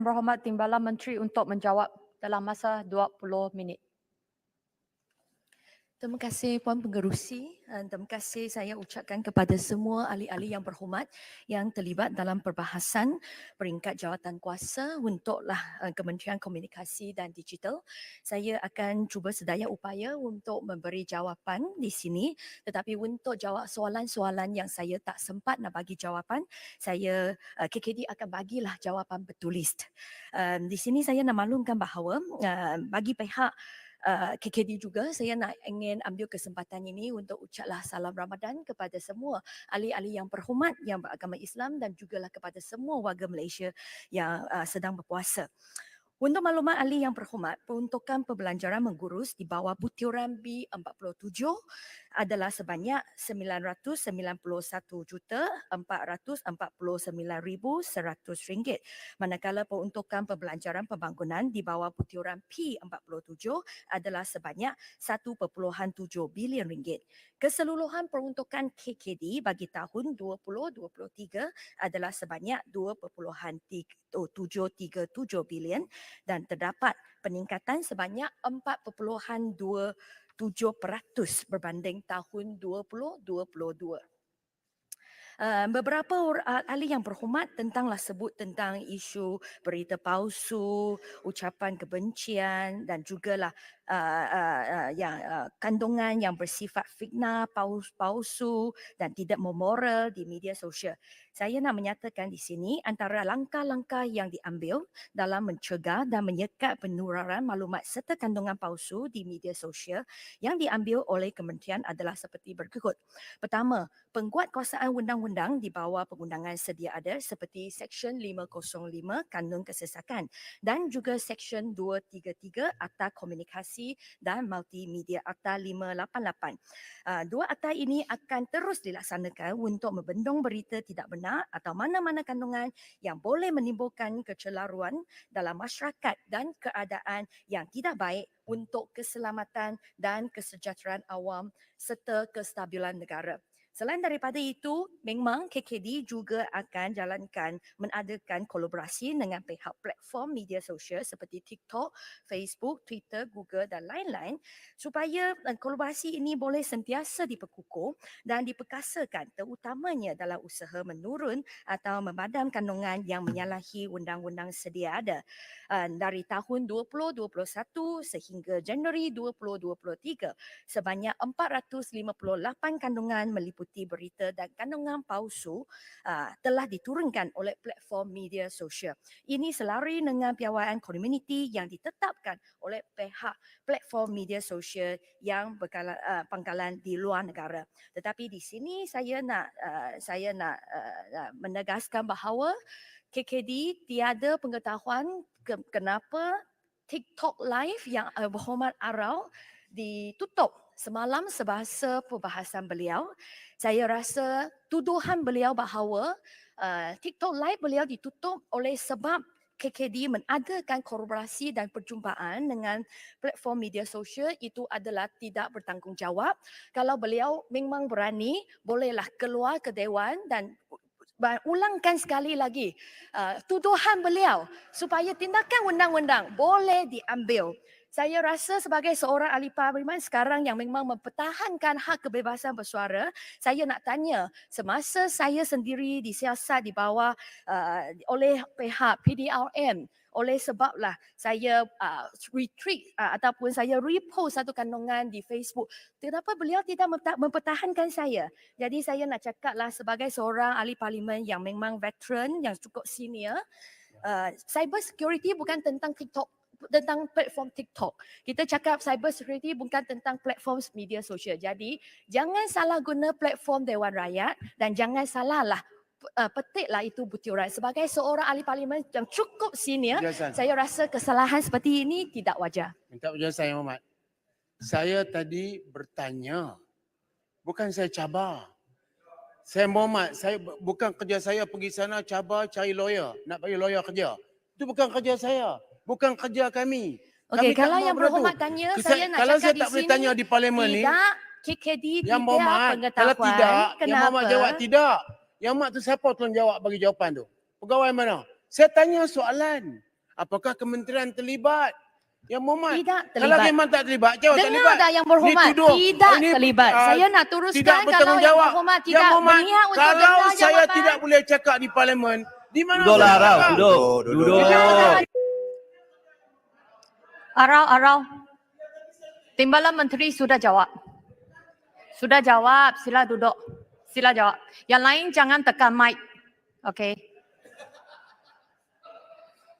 Berhormat Timbalan Menteri untuk menjawab dalam masa 20 minit. Terima kasih Puan Pengerusi. Terima kasih saya ucapkan kepada semua ahli-ahli yang berhormat yang terlibat dalam perbahasan peringkat jawatan kuasa untuklah Kementerian Komunikasi dan Digital. Saya akan cuba sedaya upaya untuk memberi jawapan di sini, tetapi untuk jawab soalan-soalan yang saya tak sempat nak bagi jawapan, saya KKD akan bagilah jawapan bertulis. Di sini saya nak maklumkan bahawa bagi pihak KKD juga, saya nak ingin ambil kesempatan ini untuk ucaplah salam Ramadan kepada semua ahli-ahli yang berhormat yang beragama Islam dan jugalah kepada semua warga Malaysia yang sedang berpuasa. Untuk maklumat ahli yang berhormat, peruntukan pembelanjaran menggurus di bawah butiran B47 adalah sebanyak RM991,449,100. Manakala peruntukan pembelanjaran pembangunan di bawah butiran P47 adalah sebanyak RM1.7 bilion. Keseluruhan peruntukan KKD bagi tahun 2023 adalah sebanyak RM2.737 bilion dan terdapat peningkatan sebanyak 4.27% berbanding tahun 2022. Beberapa ahli yang berhormat tentanglah sebut tentang isu berita palsu, ucapan kebencian dan jugalah kandungan yang bersifat fitnah, palsu dan tidak memoral di media sosial. Saya nak menyatakan di sini antara langkah-langkah yang diambil dalam mencegah dan menyekat penularan maklumat serta kandungan palsu di media sosial yang diambil oleh kementerian adalah seperti berikut. Pertama, penguatkuasaan undang-undang di bawah pengundangan sedia ada seperti Seksyen 505 Kanun Kesesakan dan juga Seksyen 233 Akta Komunikasi dan Multimedia Akta 588. Dua akta ini akan terus dilaksanakan untuk membendung berita tidak benar atau mana-mana kandungan yang boleh menimbulkan kecelaruan dalam masyarakat dan keadaan yang tidak baik untuk keselamatan dan kesejahteraan awam serta kestabilan negara. Selain daripada itu, memang KKD juga akan mengadakan kolaborasi dengan pihak platform media sosial seperti TikTok, Facebook, Twitter, Google dan lain-lain supaya kolaborasi ini boleh sentiasa diperkukuh dan diperkasakan terutamanya dalam usaha menurun atau memadam kandungan yang menyalahi undang-undang sedia ada. Dari tahun 2021 sehingga Januari 2023, sebanyak 458 kandungan meliputi berita dan kandungan palsu telah diturunkan oleh platform media sosial. Ini selari dengan piawaian komuniti yang ditetapkan oleh pihak platform media sosial yang berpangkalan di luar negara. Tetapi di sini saya nak menegaskan bahawa KKD tiada pengetahuan kenapa TikTok Live yang berhormat Arau ditutup semalam semasa perbahasan beliau. Saya rasa tuduhan beliau bahawa TikTok Live beliau ditutup oleh sebab KKD mengadakan kolaborasi dan perjumpaan dengan platform media sosial itu adalah tidak bertanggungjawab. Kalau beliau memang berani, bolehlah keluar ke Dewan dan ulangkan sekali lagi tuduhan beliau supaya tindakan undang-undang boleh diambil. Saya rasa sebagai seorang ahli parlimen sekarang yang memang mempertahankan hak kebebasan bersuara, saya nak tanya, semasa saya sendiri disiasat di bawah oleh pihak PDRM, oleh sebablah saya retweet ataupun saya repost satu kandungan di Facebook, kenapa beliau tidak mempertahankan saya? Jadi saya nak cakaplah sebagai seorang ahli parlimen yang memang veteran, yang cukup senior, cyber security bukan tentang TikTok, tentang platform TikTok. Kita cakap cyber security bukan tentang platform media sosial. Jadi jangan salah guna platform Dewan Rakyat dan jangan salahlah petiklah itu butiran. Sebagai seorang ahli parlimen yang cukup senior, saya rasa kesalahan seperti ini tidak wajar. Minta penjelasan Yang Hormat. Saya tadi bertanya, bukan saya cabar. Saya Muhammad, bukan kerja saya pergi sana cabar cari lawyer, nak bagi lawyer kerja. Itu bukan kerja saya, bukan kerja kami. Okey, kalau yang berhormat tanya, saya nak kalau cakap saya di tak boleh sini, tanya di parlimen ni, tidak, KKD Yang tidak Muhammad, pengetahuan. kalau tidak, Yang Muhammad Kenapa? jawab tidak. Yang Muhammad tu siapa tolong jawab bagi jawapan tu? Pegawai mana? Saya tanya soalan. Apakah kementerian terlibat? Yang Muhammad. Tidak Kalau terlibat. memang tak terlibat, jawab tak Dengar terlibat. dah Yang Berhormat, Ini tuduh. tidak Ini, terlibat. Saya nak tidak teruskan kalau bertanggungjawab. Yang Berhormat Yang tidak Muhammad, berniat untuk kalau dengar saya jawapan. tidak boleh cakap di parlimen, di mana Duduk lah, saya Rau. cakap? Duduk. Arau. Timbalan Menteri sudah jawab. Sudah jawab, sila duduk. Sila jawab. Yang lain jangan tekan mic. Okey.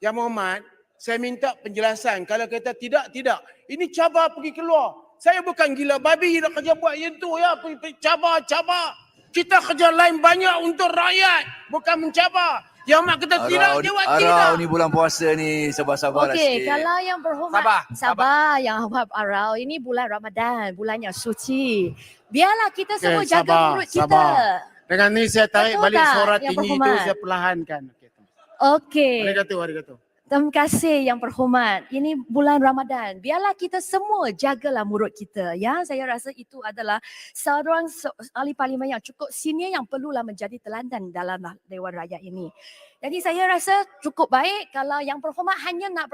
Yang Muhammad, saya minta penjelasan. Kalau kata tidak. Ini cabar pergi keluar. Saya bukan gila babi nak kerja buat yang tu ya. Cabar. Kita kerja lain banyak untuk rakyat. Bukan mencabar. Yang Muhammad kata tidak, jawab tidak. Arau ni bulan puasa ni, sabar-sabar lah Okey, sikit. kalau Yang Berhormat sabar Yang Berhormat Arau, ini bulan Ramadan, bulan yang suci. Biarlah kita semua jaga sabar, mulut kita. sabar. Dengan ni saya tarik Betul balik tak, suara Yang tinggi tu, Berhormat? saya perlahankan. Okey. Arigato. Terima kasih Yang Berhormat. Ini bulan Ramadan. Biarlah kita semua jagalah mulut kita. Ya, saya rasa itu adalah seorang ahli parlimen yang cukup senior yang perlulah menjadi teladan dalam Dewan Rakyat ini. Jadi saya rasa cukup baik kalau Yang Berhormat hanya nak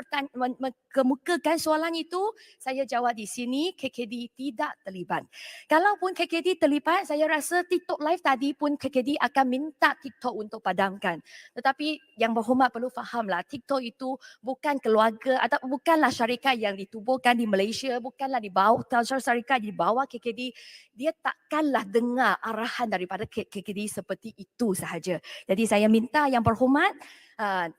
kemukakan soalan itu, saya jawab di sini KKD tidak terlibat. Kalaupun KKD terlibat, saya rasa TikTok live tadi pun KKD akan minta TikTok untuk padamkan. Tetapi Yang Berhormat perlu fahamlah, TikTok itu bukan keluarga atau bukanlah syarikat yang ditubuhkan di Malaysia, bukanlah di bawah syarikat di bawah KKD. Dia takkanlah dengar arahan daripada KKD seperti itu sahaja. Jadi saya minta Yang Berhormat,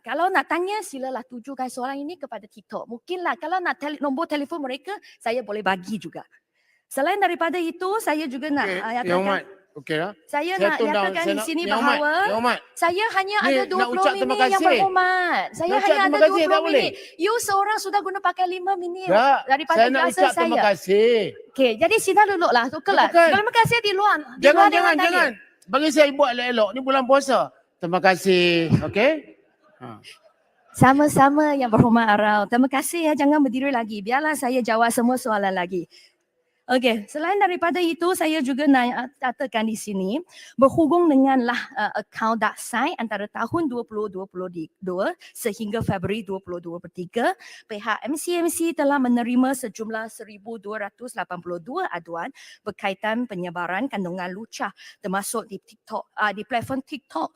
kalau nak tanya silalah tujukan soalan ini kepada TikTok. Mungkinlah kalau nak nombor telefon mereka, saya boleh bagi juga. Selain daripada itu, saya juga nak Yang nyatakan, Muhammad, okey lah. saya nak nyatakan di sini Yang Muhammad, bahawa Yang Muhammad. saya hanya Ni ada nak ucap 20 terima minit Yang kasih. Berhormat. Saya Nak ucap hanya terima ada kasih, tak 20 boleh? minit. You seorang sudah guna pakai 5 minit Tak, daripada saya nak jasa ucap terima saya. kasih. Okey, jadi sini duduklah. Tukarlah. Bukan. Terima kasih di luar. Jangan. Bagi saya buat elok-elok. Ni bulan puasa. Terima kasih. Okey? Sama-sama Yang Berhormat Arau. Terima kasih ya. Jangan berdiri lagi. Biarlah saya jawab semua soalan lagi. Okey, selain daripada itu saya juga nak katakan di sini berhubung denganlah akaun Daksai antara tahun 2022 sehingga Februari 2023, pihak MCMC telah menerima sejumlah 1,282 aduan berkaitan penyebaran kandungan lucah termasuk di TikTok, di platform TikTok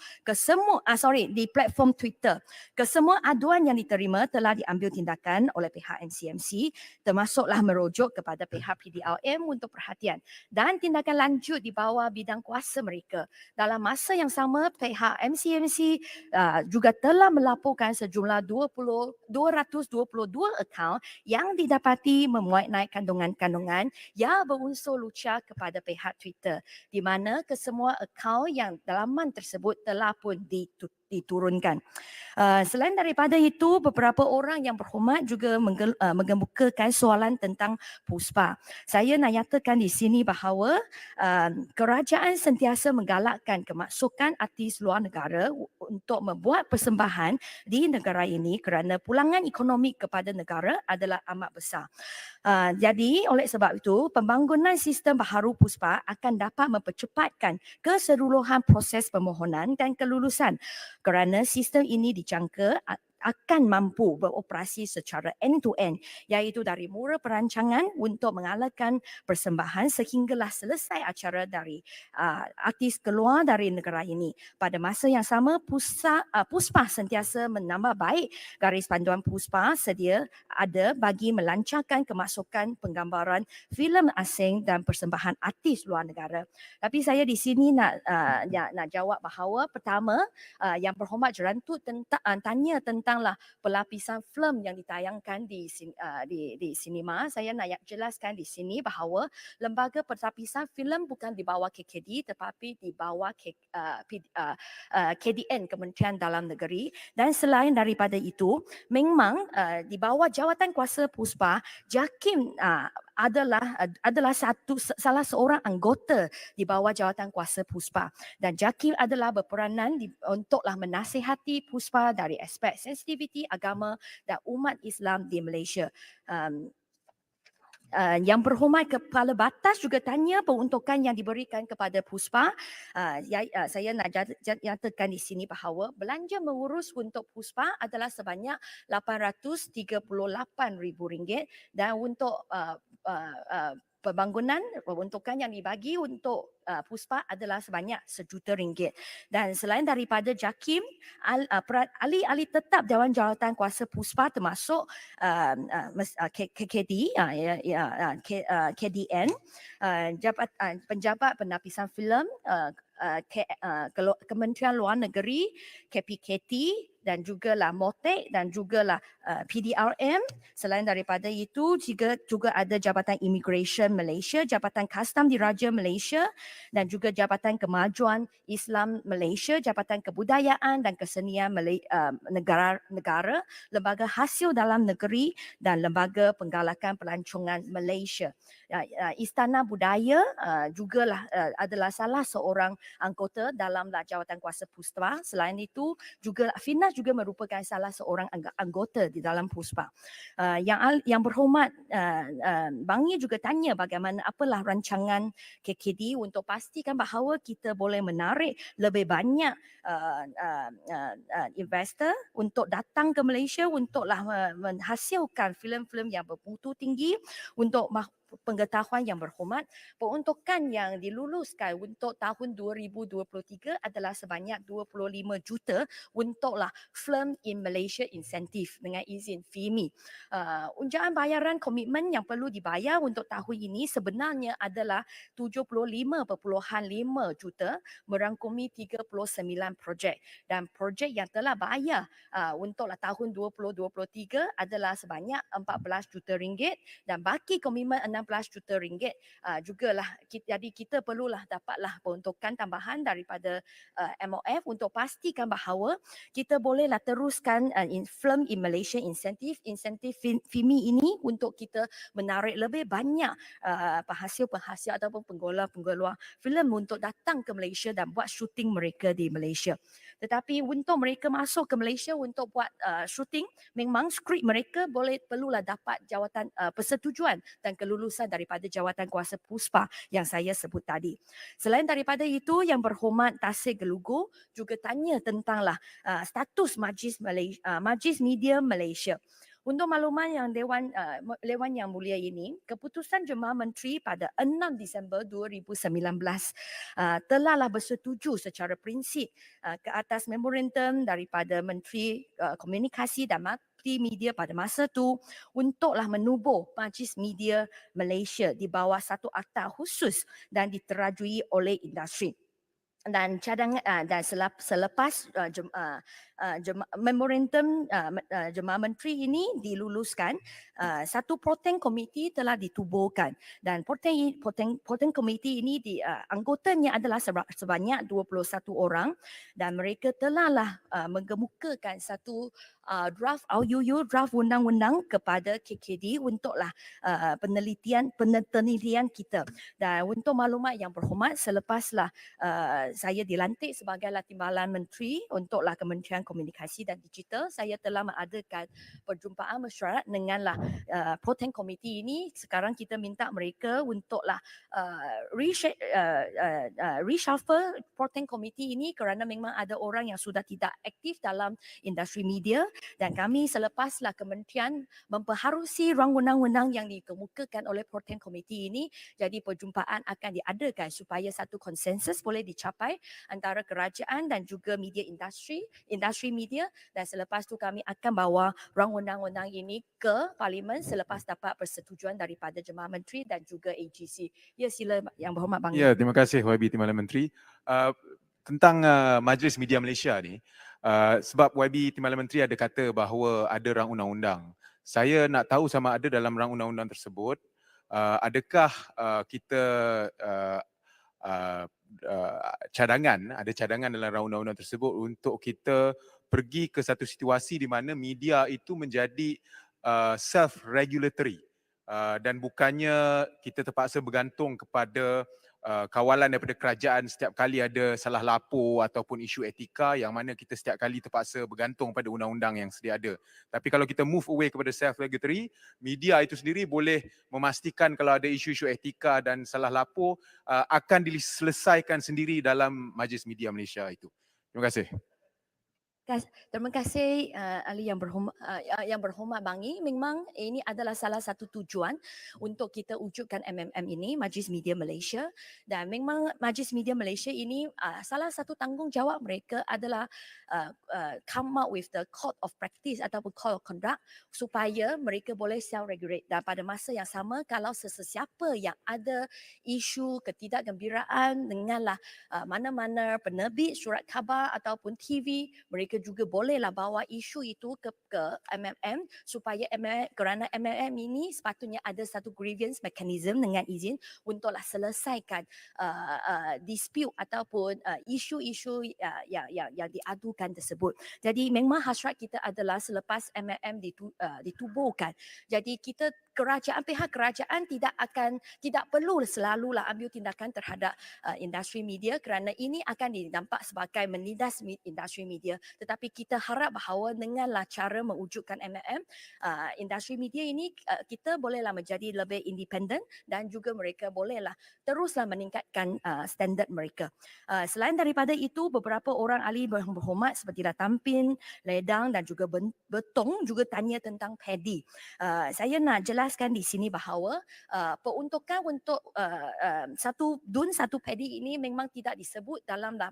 di platform Twitter. Kesemua aduan yang diterima telah diambil tindakan oleh pihak MCMC, termasuklah merujuk kepada pihak PDRM untuk perhatian dan tindakan lanjut di bawah bidang kuasa mereka. Dalam masa yang sama, pihak MCMC juga telah melaporkan sejumlah 222 akaun yang didapati memuat naik kandungan-kandungan yang berunsur lucah kepada pihak Twitter, di mana kesemua akaun yang dalaman tersebut telah pun diturunkan. Selain daripada itu, beberapa orang Yang Berhormat juga mengemukakan soalan tentang Puspa. Saya nak nyatakan di sini bahawa kerajaan sentiasa menggalakkan kemasukan artis luar negara untuk membuat persembahan di negara ini kerana pulangan ekonomi kepada negara adalah amat besar. Jadi oleh sebab itu, pembangunan sistem baharu Puspa akan dapat mempercepatkan keseluruhan proses permohonan dan kelulusan kerana sistem ini dijangka akan mampu beroperasi secara end-to-end, iaitu dari mula perancangan untuk mengalahkan persembahan sehinggalah selesai acara dari artis keluar dari negara ini. Pada masa yang sama, Puspa sentiasa menambah baik garis panduan Puspa sedia ada bagi melancarkan kemasukan penggambaran filem asing dan persembahan artis luar negara. Tapi saya di sini nak jawab bahawa pertama, Yang Berhormat Jerantut tanya tentanglah pelapisan filem yang ditayangkan di sinema. Saya nak jelaskan di sini bahawa lembaga pelapisan filem bukan di bawah KKD tetapi di bawah KDN, Kementerian Dalam Negeri, dan selain daripada itu memang di bawah jawatan kuasa Puspa, JAKIM adalah salah seorang anggota di bawah jawatan kuasa Puspa, dan JAKIM adalah berperanan untuklah menasihati Puspa dari aspek sensitiviti agama dan umat Islam di Malaysia. Yang berhormat Kepala Batas juga tanya peruntukan yang diberikan kepada Puspa. Saya nak nyatakan di sini bahawa belanja mengurus untuk Puspa adalah sebanyak RM838,000 dan untuk pembangunan peruntukan yang dibagi untuk Puspa adalah sebanyak RM1 juta. Dan selain daripada JAKIM, ahli-ahli tetap Dewan Jawatan Kuasa Puspa termasuk KKD, KDN, penjabat penapisan filem, Kementerian Luar Negeri, KPKT dan jugalah MOTEK dan jugalah PDRM. Selain daripada itu juga ada Jabatan Immigration Malaysia, Jabatan Kastam Diraja Malaysia dan juga Jabatan Kemajuan Islam Malaysia, Jabatan Kebudayaan dan Kesenian negara, Lembaga Hasil Dalam Negeri dan Lembaga Penggalakan Pelancongan Malaysia. Istana Budaya jugalah adalah salah seorang anggota dalam Jawatan Kuasa Puspa. Selain itu juga Finas juga merupakan salah seorang anggota di dalam Puspa. Yang berhormat Bangi juga tanya bagaimana apalah rancangan KKD untuk pastikan bahawa kita boleh menarik lebih banyak investor untuk datang ke Malaysia untuklah menghasilkan filem-filem yang bermutu tinggi. Untuk pengetahuan yang berhormat, peruntukan yang diluluskan untuk tahun 2023 adalah sebanyak 25 juta untuklah Film in Malaysia Incentive dengan izin FIMI. Unjaan bayaran komitmen yang perlu dibayar untuk tahun ini sebenarnya adalah 75.5 juta merangkumi 39 projek dan projek yang telah bayar untuklah tahun 2023 adalah sebanyak 14 juta ringgit dan baki komitmen 16 juta ringgit jugalah. Jadi kita perlulah dapatlah peruntukan tambahan daripada MOF untuk pastikan bahawa kita bolehlah teruskan Film in Malaysia Incentive FIMI ini untuk kita menarik lebih banyak penghasil ataupun penggeluar filem untuk datang ke Malaysia dan buat syuting mereka di Malaysia. Tetapi untuk mereka masuk ke Malaysia untuk buat syuting, memang skrip mereka perlulah dapat jawatan persetujuan dan kelulusan daripada Jawatan Kuasa Puspa yang saya sebut tadi. Selain daripada itu, yang berhormat Tasik Gelugu juga tanya tentanglah status Majlis Media Malaysia. Untuk makluman yang Dewan Yang Mulia ini, keputusan Jemaah Menteri pada 6 Disember 2019 telahlah bersetuju secara prinsip ke atas memorandum daripada Menteri Komunikasi dan Media pada masa itu untuklah menubuh Majlis Media Malaysia di bawah satu akta khusus dan diterajui oleh industri. Dan selepas memorandum Jemaah Menteri ini diluluskan, satu Proten Komiti telah ditubuhkan dan Proten Komiti ini anggotanya adalah sebanyak 21 orang dan mereka telahlah mengemukakan satu draft RUU, draft undang-undang kepada KKD untuklah penelitian kita. Dan untuk maklumat yang berhormat, selepaslah saya dilantik sebagai Timbalan Menteri untuklah Kementerian Komunikasi dan Digital, saya telah mengadakan perjumpaan mesyuarat denganlah Proten Komiti ini. Sekarang kita minta mereka untuklah reshuffle Proten Komiti ini kerana memang ada orang yang sudah tidak aktif dalam industri media dan kami selepaslah kementerian memperharusi rang undang-undang yang dikemukakan oleh Proten Komiti ini, jadi perjumpaan akan diadakan supaya satu konsensus boleh dicapai antara kerajaan dan juga media industri media, dan selepas tu kami akan bawa rang undang-undang ini ke Parlimen selepas dapat persetujuan daripada Jemaah Menteri dan juga AGC. Ya, sila Yang Berhormat Bang. Ya, terima kasih YB Timbalan Menteri. Tentang Majlis Media Malaysia ni, sebab YB Timbalan Menteri ada kata bahawa ada rang undang-undang. Saya nak tahu sama ada dalam rang undang-undang tersebut, adakah kita ada cadangan dalam rang undang-undang tersebut untuk kita pergi ke satu situasi di mana media itu menjadi self-regulatory dan bukannya kita terpaksa bergantung kepada kawalan daripada kerajaan setiap kali ada salah lapor ataupun isu etika yang mana kita setiap kali terpaksa bergantung pada undang-undang yang sedia ada. Tapi kalau kita move away kepada self-regulatory, media itu sendiri boleh memastikan kalau ada isu-isu etika dan salah lapor akan diselesaikan sendiri dalam Majlis Media Malaysia itu. Terima kasih. Terima kasih ahli yang berhormat Bangi. Memang ini adalah salah satu tujuan untuk kita wujudkan MMM ini, Majlis Media Malaysia, dan memang Majlis Media Malaysia ini salah satu tanggungjawab mereka adalah come up with the code of practice ataupun code of conduct supaya mereka boleh self-regulate, dan pada masa yang sama kalau sesiapa yang ada isu ketidakgembiraan denganlah mana-mana penerbit surat khabar ataupun TV, mereka juga bolehlah bawa isu itu ke MMM supaya kerana MMM ini sepatutnya ada satu grievance mechanism dengan izin untuklah selesaikan dispute ataupun isu-isu yang diadukan tersebut. Jadi memang hasrat kita adalah selepas MMM ditubuhkan, jadi kita pihak kerajaan tidak perlu selalulah ambil tindakan terhadap industri media kerana ini akan dinampak sebagai menindas industri media. Tetapi kita harap bahawa denganlah cara mewujudkan MMM, industri media ini kita bolehlah menjadi lebih independen dan juga mereka bolehlah teruslah meningkatkan standard mereka. Selain daripada itu, beberapa orang ahli yang berhormat seperti Tampin, Ledang dan juga Betong juga tanya tentang paddy. Saya nak jelaskan di sini bahawa peruntukan untuk satu DUN satu paddy ini memang tidak disebut dalam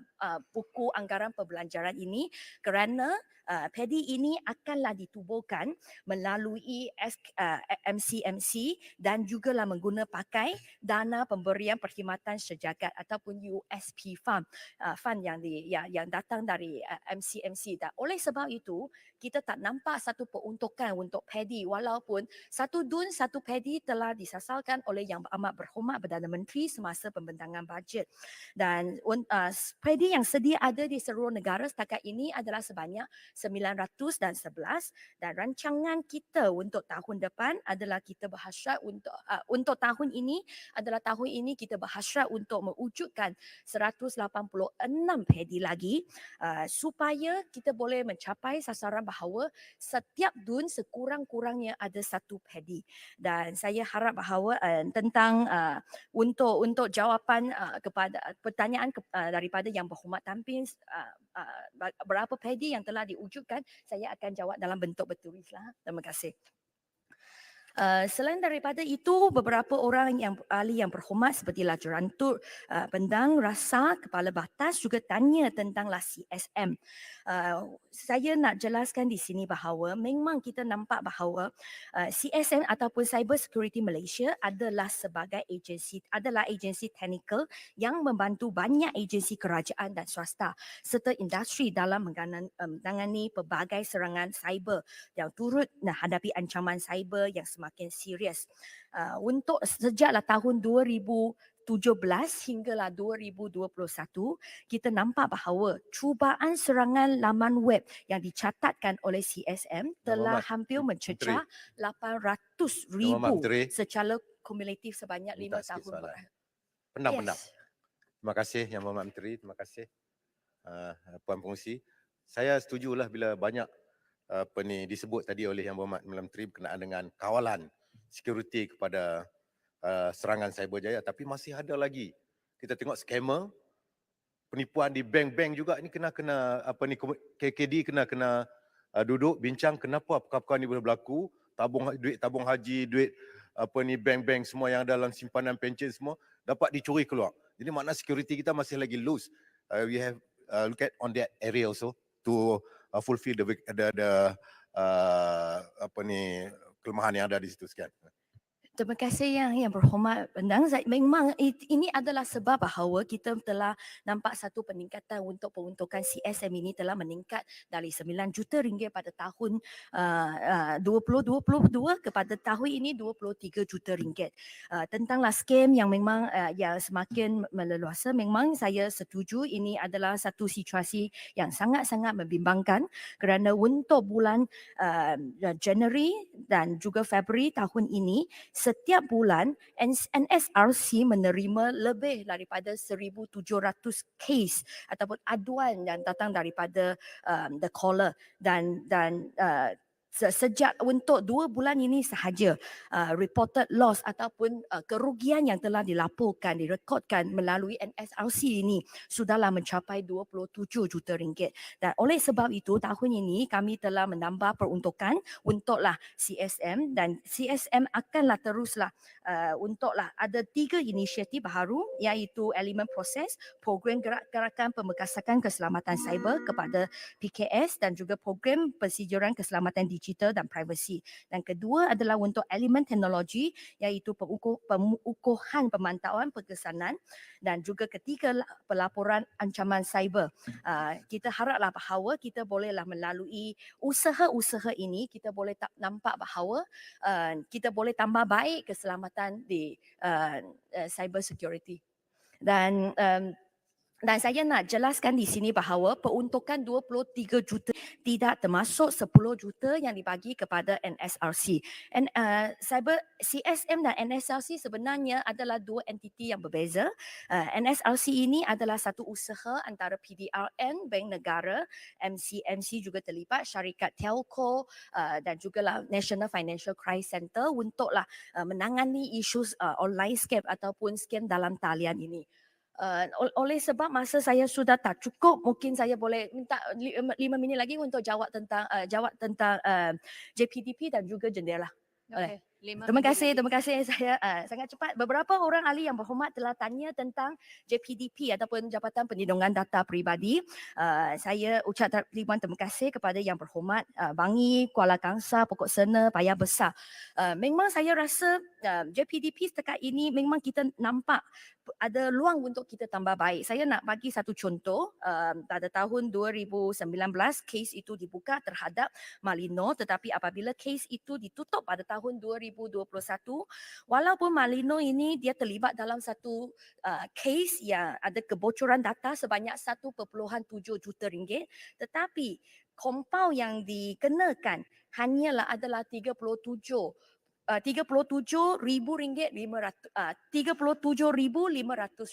buku anggaran perbelanjaran ini kerana paddy ini akanlah ditubuhkan melalui MCMC dan juga lah mengguna pakai dana pemberian perkhidmatan sejagat ataupun USP fund yang datang dari MCMC. Dan oleh sebab itu kita tak nampak satu peruntukan untuk paddy walaupun satu DUN satu paddy telah disasalkan oleh Yang Amat Berhormat Perdana Menteri semasa pembentangan bajet. Dan paddy yang sedia ada di seluruh negara setakat ini adalah sebanyak 911 dan rancangan kita untuk tahun depan adalah kita berhasrat untuk tahun ini kita berhasrat untuk mewujudkan 186 paddy lagi supaya kita boleh mencapai sasaran bahawa setiap DUN sekurang-kurangnya ada satu paddy. Dan saya harap bahawa tentang untuk jawapan kepada pertanyaan daripada Yang Berhormat Tampin berapa paddy yang telah diwujudkan, saya akan jawab dalam bentuk bertulis lah. Terima kasih. Selain daripada itu, beberapa orang ahli yang berhormat seperti Jerantut, Pendang, Rasa, Kepala Batas juga tanya tentanglah CSM. Saya nak jelaskan di sini bahawa memang kita nampak bahawa CSM ataupun Cyber Security Malaysia adalah agensi teknikal yang membantu banyak agensi kerajaan dan swasta serta industri dalam menangani pelbagai serangan cyber yang turut menghadapi ancaman cyber yang semakin serius. Untuk sejaklah tahun 2017 hinggalah 2021, kita nampak bahawa cubaan serangan laman web yang dicatatkan oleh CSM telah hampir mencecah 800,000 secara kumulatif sebanyak 5 tahun. Pendam. Terima kasih Yang Berhormat Menteri, terima kasih Puan Pengerusi. Saya setujulah bila banyak disebut tadi oleh Yang Berhormat Menteri berkenaan dengan kawalan security kepada serangan Cyberjaya, tapi masih ada lagi. Kita tengok scammer, penipuan di bank-bank juga ni kena KKD kena duduk bincang kenapa perkara-perkara ni boleh berlaku, duit tabung haji, duit bank-bank semua yang dalam simpanan pencen semua dapat dicuri keluar. Jadi makna security kita masih lagi loose. We have look at on that area also to fulfill the kelemahan yang ada di situ sekian. Terima kasih yang berhormat Pendang. Memang ini adalah sebab bahawa kita telah nampak satu peningkatan untuk peruntukan CSM ini telah meningkat dari 9 juta ringgit pada tahun 2022 kepada tahun ini 23 juta ringgit. Tentanglah skam yang memang yang semakin meleluasa, memang saya setuju ini adalah satu situasi yang sangat-sangat membimbangkan kerana untuk bulan Januari dan juga Februari tahun ini setiap bulan NSRC menerima lebih daripada 1,700 kes ataupun aduan yang datang daripada the caller dan sejak untuk 2 bulan ini sahaja reported loss ataupun kerugian yang telah dilaporkan, direkodkan melalui NSRC ini sudahlah mencapai 27 juta ringgit. Dan oleh sebab itu tahun ini kami telah menambah peruntukan untuklah CSM dan CSM akanlah teruslah untuklah ada 3 inisiatif baru iaitu elemen proses, program gerak-gerakan pemekasakan keselamatan cyber kepada PKS dan juga program pensijuran keselamatan digital dan privasi. Dan kedua adalah untuk elemen teknologi iaitu pengukuhan pemantauan pengesanan dan juga ketiga pelaporan ancaman cyber. Kita haraplah bahawa kita bolehlah melalui usaha-usaha ini kita boleh nampak bahawa kita boleh tambah baik keselamatan di cyber security. Dan saya nak jelaskan di sini bahawa peruntukan 23 juta tidak termasuk 10 juta yang dibagi kepada NSRC. Cyber CSM dan NSRC sebenarnya adalah 2 entiti yang berbeza. NSRC ini adalah satu usaha antara PDRN, Bank Negara, MCMC juga terlibat, syarikat telco dan juga National Financial Crisis Center untuklah menangani isu online scam ataupun scam dalam talian ini. Oleh sebab masa saya sudah tak cukup, mungkin saya boleh minta 5 minit lagi untuk jawab tentang JPDP dan juga jendela. Okay. 5 Terima minit kasih, lagi. terima kasih. Saya sangat cepat. Beberapa orang ahli yang berhormat telah tanya tentang JPDP ataupun Jabatan Perlindungan Data Peribadi. Saya ucap terima kasih kepada yang berhormat Bangi, Kuala Kangsar, Pokok Sena, Paya Besar. Memang saya rasa JPDP setakat ini memang kita nampak ada luang untuk kita tambah baik. Saya nak bagi satu contoh. Pada tahun 2019 kes itu dibuka terhadap Malino, tetapi apabila kes itu ditutup pada tahun 2021, walaupun Malino ini dia terlibat dalam satu kes yang ada kebocoran data sebanyak 1.7 juta ringgit, tetapi kompau yang dikenakan hanyalah adalah 37,500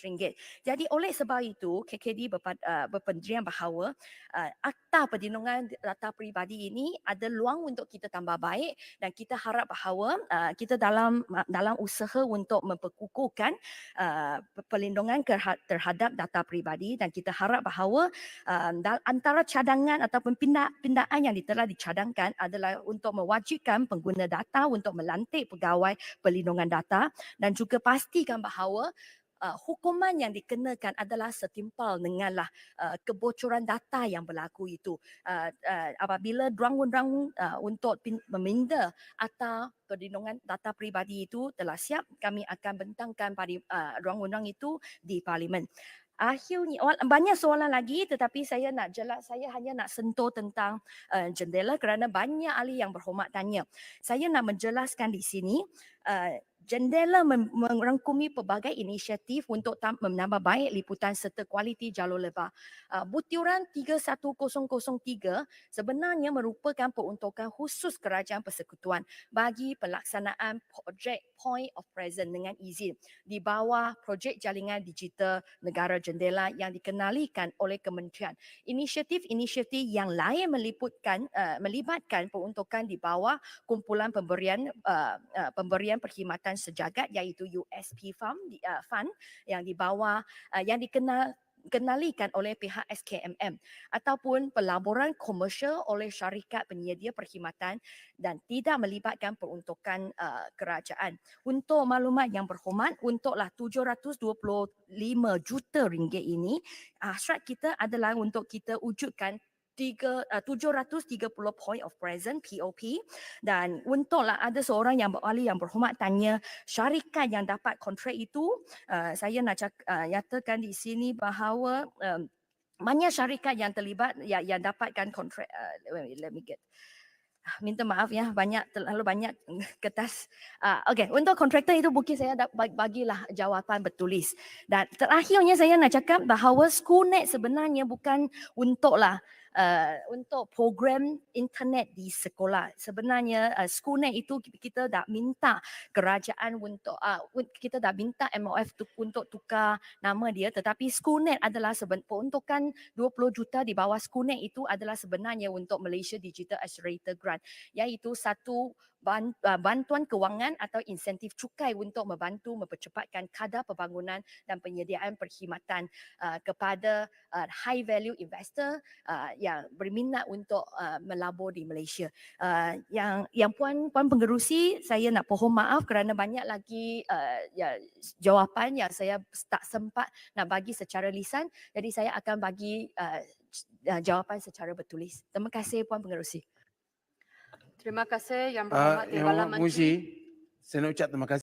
ringgit. Jadi oleh sebab itu KKD berpendirian bahawa Akta Perlindungan Data Peribadi ini ada luang untuk kita tambah baik dan kita harap bahawa kita dalam usaha untuk memperkukuhkan perlindungan terhadap data peribadi dan kita harap bahawa antara cadangan ataupun pindaan yang telah dicadangkan adalah untuk mewajibkan pengguna data untuk melantik pegawai perlindungan data dan juga pastikan bahawa hukuman yang dikenakan adalah setimpal denganlah kebocoran data yang berlaku itu. Apabila rangun-rangun untuk meminda Akta Perlindungan Data Peribadi itu telah siap, kami akan bentangkan pada rangun-rangun itu di Parlimen. Akhirnya banyak soalan lagi tetapi saya hanya nak sentuh tentang jendela kerana banyak ahli yang berhormat tanya. Saya nak menjelaskan di sini jendela merangkumi pelbagai inisiatif untuk menambah baik liputan serta kualiti jalur lebar. Butiran 31003 sebenarnya merupakan peruntukan khusus Kerajaan Persekutuan bagi pelaksanaan projek Point of Presence dengan izin di bawah projek jaringan digital negara jendela yang dikenalikan oleh kementerian. Inisiatif-inisiatif yang lain melibatkan peruntukan di bawah kumpulan pemberian perkhidmatan sejagat iaitu USP Fund yang di bawah yang dikenalikan oleh pihak SKMM ataupun pelaburan komersial oleh syarikat penyedia perkhidmatan dan tidak melibatkan peruntukan kerajaan. Untuk maklumat yang berhormat, untuklah 725 juta ringgit ini, hasrat kita adalah untuk kita wujudkan 730 point of presence POP dan untuklah ada seorang yang ahli yang berhormat tanya syarikat yang dapat kontrak itu, saya nak nyatakan di sini bahawa banyak syarikat yang terlibat yang dapatkan kontrak. Let me get. Minta maaf ya, terlalu banyak kertas. Okey, untuk kontraktor itu mungkin saya bagilah jawapan bertulis. Dan terakhirnya saya nak cakap bahawa Schoolnet sebenarnya bukan untuklah untuk program internet di sekolah. Sebenarnya Schoolnet itu kita dah minta kerajaan untuk kita dah minta MOF untuk tukar nama dia, tetapi Schoolnet adalah peruntukan 20 juta di bawah Schoolnet itu adalah sebenarnya untuk Malaysia Digital Accelerator Grant, iaitu satu bantuan kewangan atau insentif cukai untuk membantu mempercepatkan kadar pembangunan dan penyediaan perkhidmatan kepada high value investor yang berminat untuk melabur di Malaysia. Yang puan pengerusi, saya nak pohon maaf kerana banyak lagi jawapan yang saya tak sempat nak bagi secara lisan, jadi saya akan bagi jawapan secara bertulis. Terima kasih Puan Pengerusi. Terima kasih Yang Berhormat Yang Timbalan Berhormat Pengerusi, Menteri. saya nak ucap terima kasih.